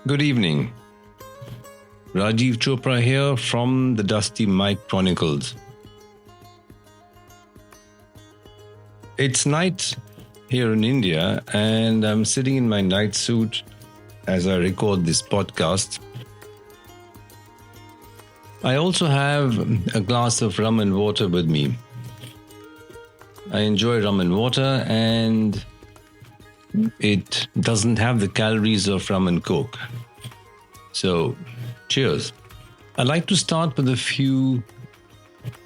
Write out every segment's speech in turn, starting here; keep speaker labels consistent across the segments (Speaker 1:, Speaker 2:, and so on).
Speaker 1: Good evening. Rajiv Chopra here from the Dusty Mike Chronicles. It's night here in India and I'm sitting in my night suit as I record this podcast. I also have a glass of rum and water with me. I enjoy rum and water and it doesn't have the calories of rum and coke. So, cheers. I'd like to start with a few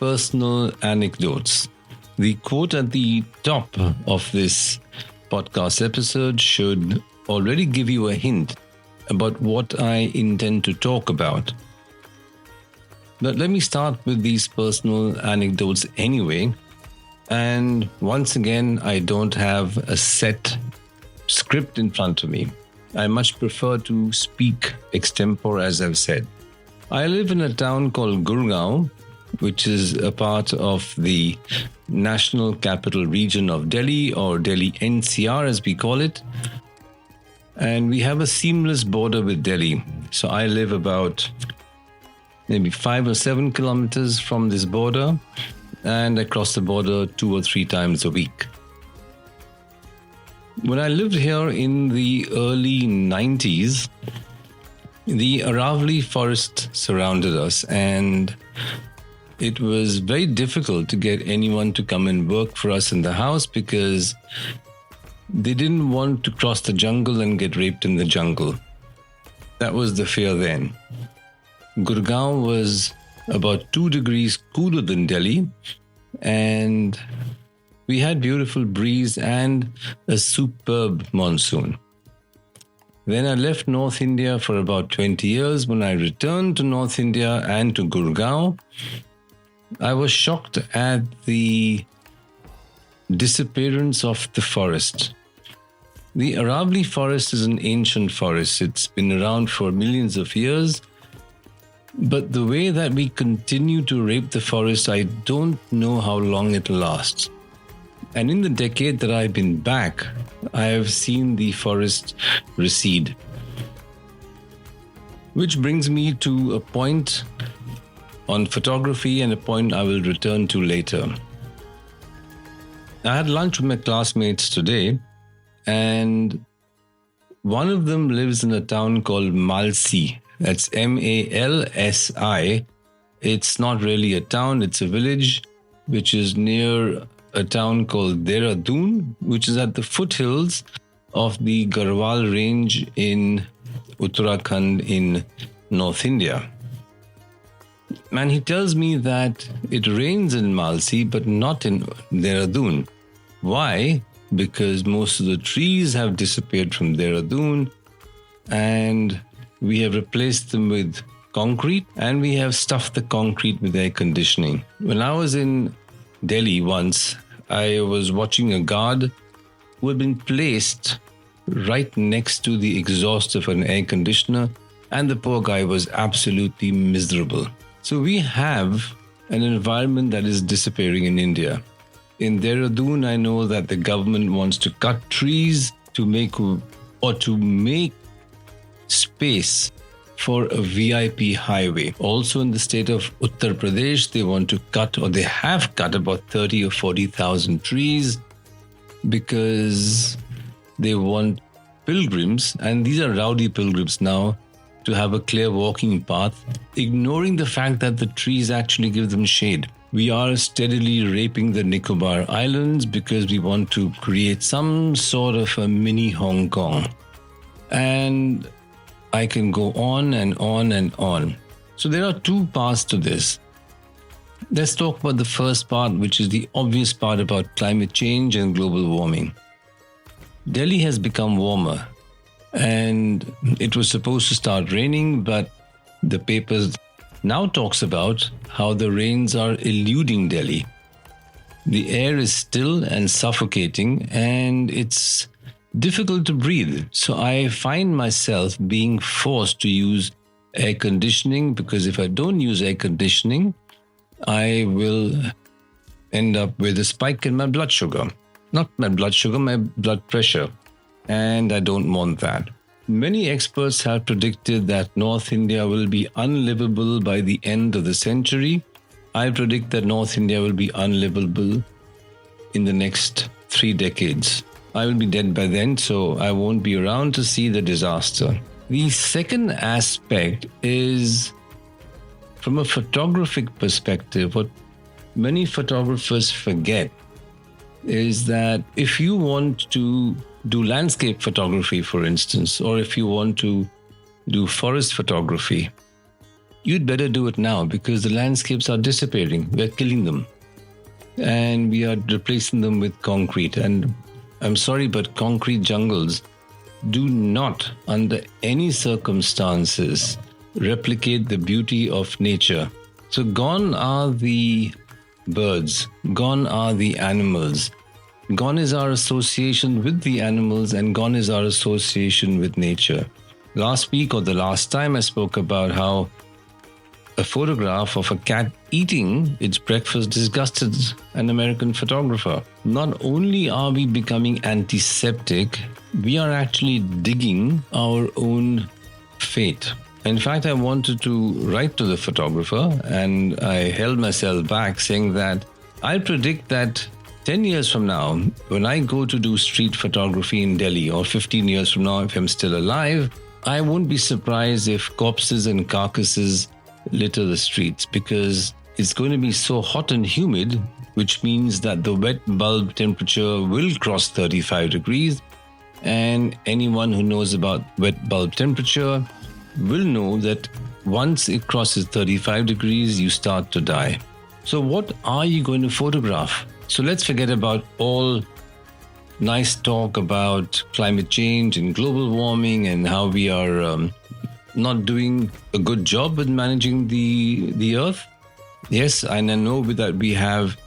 Speaker 1: personal anecdotes. The quote at the top of this podcast episode should already give you a hint about what I intend to talk about. But let me start with these personal anecdotes anyway. And once again, I don't have a set script in front of me. I much prefer to speak extempore, as I've said. I live in a town called Gurgaon, which is a part of the National Capital Region of Delhi, or Delhi NCR as we call it. And we have a seamless border with Delhi. So I live about maybe 5 or 7 kilometers from this border, and I cross the border 2 or 3 times a week. When I lived here in the early 90s, the Aravali forest surrounded us, and it was very difficult to get anyone to come and work for us in the house because they didn't want to cross the jungle and get raped in the jungle. That was the fear then. Gurgaon was about 2 degrees cooler than Delhi, and we had beautiful breeze and a superb monsoon. Then I left North India for about 20 years. When I returned to North India and to Gurgaon, I was shocked at the disappearance of the forest. The Aravali forest is an ancient forest. It's been around for millions of years. But the way that we continue to rape the forest, I don't know how long it'll last. And in the decade that I've been back, I have seen the forest recede. Which brings me to a point on photography and a point I will return to later. I had lunch with my classmates today, and one of them lives in a town called Malsi. That's Malsi. It's not really a town, it's a village which is near a town called Dehradun, which is at the foothills of the Garhwal range in Uttarakhand in North India. And he tells me that it rains in Malsi, but not in Dehradun. Why? Because most of the trees have disappeared from Dehradun, and we have replaced them with concrete, and we have stuffed the concrete with air conditioning. When I was in Delhi once, I was watching a guard who had been placed right next to the exhaust of an air conditioner, and the poor guy was absolutely miserable. So we have an environment that is disappearing in India. In Dehradun, I know that the government wants to cut trees to make space for a VIP highway. Also in the state of Uttar Pradesh, they want to cut, or they have cut, about 30 or 40,000 trees because they want pilgrims, and these are rowdy pilgrims now, to have a clear walking path, ignoring the fact that the trees actually give them shade. We are steadily raping the Nicobar Islands because we want to create some sort of a mini Hong Kong. And I can go on and on and on. So there are 2 parts to this. Let's talk about the first part, which is the obvious part about climate change and global warming. Delhi has become warmer, and it was supposed to start raining, but the papers now talks about how the rains are eluding Delhi. The air is still and suffocating, and it's difficult to breathe. So I find myself being forced to use air conditioning, because if I don't use air conditioning, I will end up with a spike in my blood sugar. Not my blood sugar, my blood pressure. And I don't want that. Many experts have predicted that North India will be unlivable by the end of the century. I predict that North India will be unlivable in the next 3 decades. I will be dead by then, so I won't be around to see the disaster. The second aspect is from a photographic perspective. What many photographers forget is that if you want to do landscape photography, for instance, or if you want to do forest photography, you'd better do it now because the landscapes are disappearing. We're killing them. And we are replacing them with concrete. And I'm sorry, but concrete jungles do not, under any circumstances, replicate the beauty of nature. So gone are the birds, gone are the animals, gone is our association with the animals, and gone is our association with nature. Last week or the last time I spoke about how a photograph of a cat eating its breakfast disgusted an American photographer. Not only are we becoming antiseptic, we are actually digging our own fate. In fact, I wanted to write to the photographer and I held myself back saying that I predict that 10 years from now, when I go to do street photography in Delhi, or 15 years from now if I'm still alive, I won't be surprised if corpses and carcasses litter the streets, because it's going to be so hot and humid, which means that the wet bulb temperature will cross 35 degrees. And anyone who knows about wet bulb temperature will know that once it crosses 35 degrees, you start to die. So what are you going to photograph? So let's forget about all nice talk about climate change and global warming and how we are not doing a good job with managing the earth. Yes, and I know that we have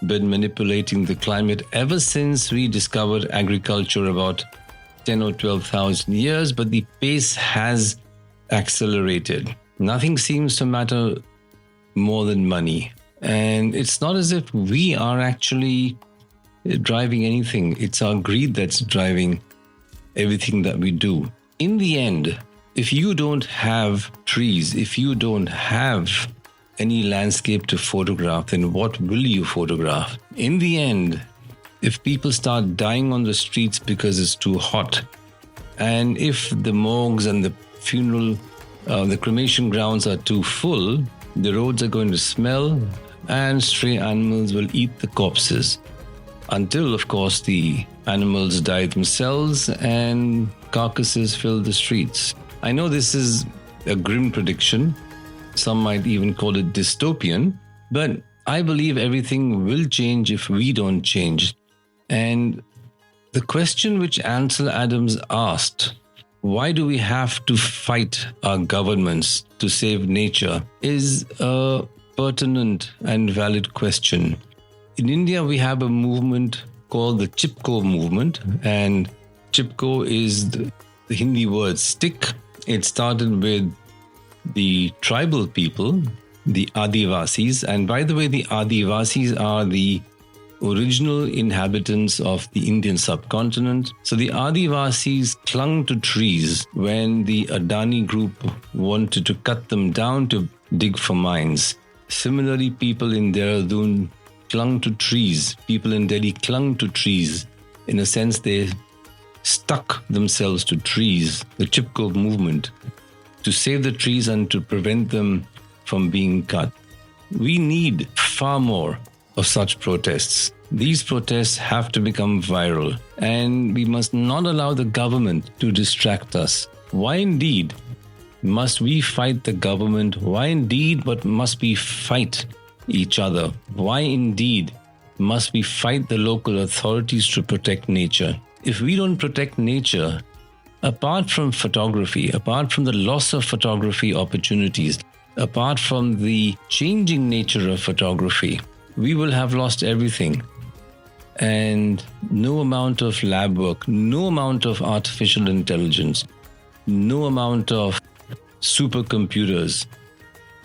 Speaker 1: been manipulating the climate ever since we discovered agriculture about 10 or 12,000 years, but the pace has accelerated. Nothing seems to matter more than money. And it's not as if we are actually driving anything. It's our greed that's driving everything that we do. In the end, if you don't have trees, if you don't have any landscape to photograph, then what will you photograph? In the end, if people start dying on the streets because it's too hot, and if the morgues and the the cremation grounds are too full, the roads are going to smell and stray animals will eat the corpses. Until, of course, the animals die themselves and carcasses fill the streets. I know this is a grim prediction. Some might even call it dystopian. But I believe everything will change if we don't change. And the question which Ansel Adams asked, why do we have to fight our governments to save nature, is a pertinent and valid question. In India, we have a movement called the Chipko movement, and Chipko is the Hindi word stick. It started with the tribal people, the Adivasis, and by the way, the Adivasis are the original inhabitants of the Indian subcontinent. So the Adivasis clung to trees when the Adani group wanted to cut them down to dig for mines. Similarly, people in Dehradun clung to trees. People in Delhi clung to trees. In a sense, they stuck themselves to trees, the Chipko movement, to save the trees and to prevent them from being cut. We need far more of such protests. These protests have to become viral, and we must not allow the government to distract us. Why indeed must we fight the government? Why indeed must we fight each other? Why indeed must we fight the local authorities to protect nature? If we don't protect nature, apart from photography, apart from the loss of photography opportunities, apart from the changing nature of photography, we will have lost everything. And no amount of lab work, no amount of artificial intelligence, no amount of supercomputers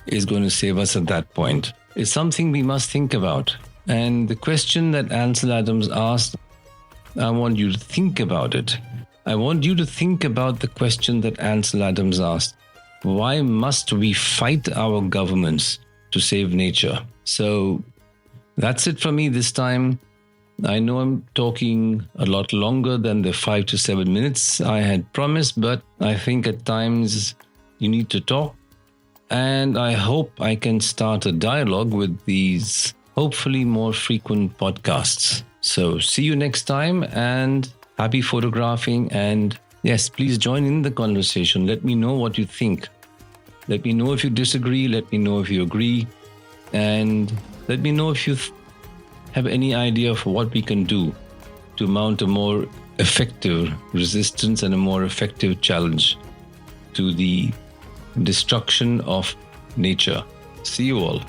Speaker 1: is going to save us at that point. It's something we must think about. And the question that Ansel Adams asked, I want you to think about it. I want you to think about the question that Ansel Adams asked. Why must we fight our governments to save nature? So that's it for me this time. I know I'm talking a lot longer than the 5 to 7 minutes I had promised, but I think at times you need to talk. And I hope I can start a dialogue with these hopefully more frequent podcasts. So see you next time, and happy photographing. And yes, please join in the conversation. Let me know what you think. Let me know if you disagree. Let me know if you agree. And let me know if you have any idea of what we can do to mount a more effective resistance and a more effective challenge to the destruction of nature. See you all.